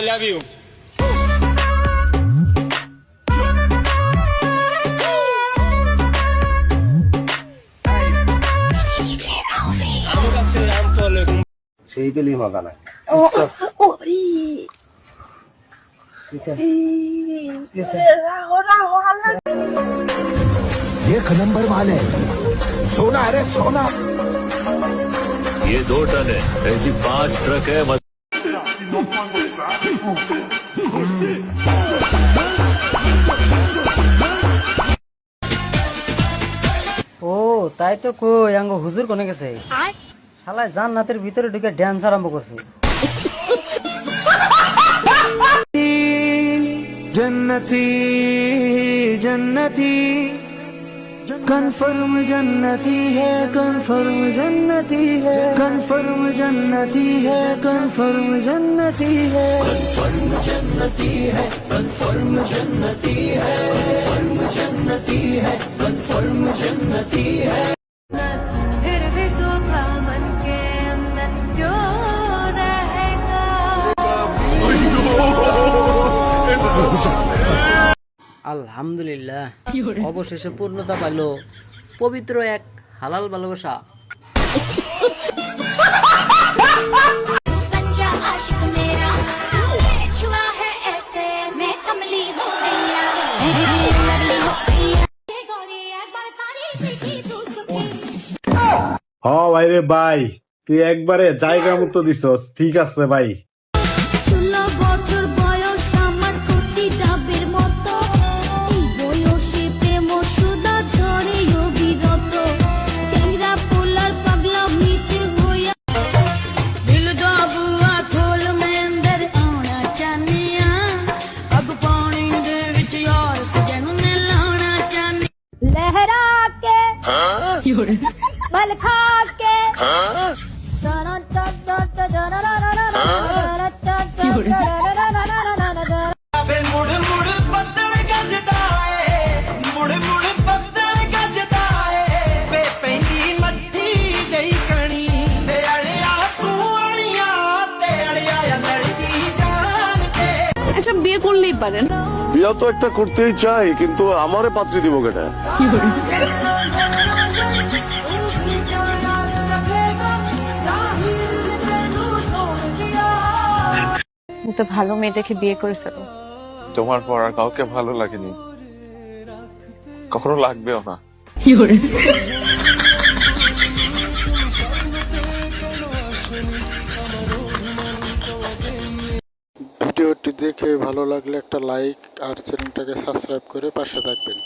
I love you. সেই পেলি মজা নাই। एक नंबर माल है, सोना है रे सोना। ये 2 टन है, ऐसी 5 ट्रक है। ও তাই তো কই আঙ্গ হুজুর কোনে গেছে শালা জান্নাতের ভিতরে ঢুকে ড্যান্স আরম্ভ করছে। जन्नती जन्नती कन्फर्म जन्नती है, कन्फर्म जन्नती है, कन्फर्म जन्नती है, कन्फर्म जन्नती है, कन्फर्म जन्नती है, कन्फर्म जन्नती है, कन्फर्म जन्नती है, कन्फर्म जन्नती है। फिर भी सूखा मन के अंदर क्यों रहेगा। আলহামদুলিল্লাহ অবশেষে পূর্ণতা পাইল পবিত্র এক হালাল ভালোবাসা। হ ভাই রে ভাই, তুই একবারে জায়গা মতো দিছস। ঠিক আছে ভাই। 16 বছর বয়স আমার কচি ডাবের মতো, এই বয়সে প্রেম সুদা ঝরে অবিরত, চেংরা পোলার পাগলা মিতে হইয়া दिल जो बुआ खोल में अंदर आना चाहनिया, अब पानी दे विच यार सजन ने लाना चाहनी। लहरा के बल खा के मुड़ मुड़ पत्तल गजदा है, मुड़ मुड़ पत्तल गजदा है, बेपैंदी मट्टी गई कणी, ते अड़िया तू अड़िया, ते अड़िया या लड़की जान ते। একটা বিয়ে করলেই পারেন। বিয়া তো একটা করতেই চাই, কিন্তু আমারে পাত্রী দিব কেটা? তো ভালো মেয়ে দেখে বিয়ে করে ফেলো। তোমার পর আর কাউকে ভালো লাগেনি, কখনো লাগবেও না। ভিডিওটি দেখে ভালো লাগলে একটা লাইক আর চ্যানেলটাকে সাবস্ক্রাইব করে পাশে থাকবেন।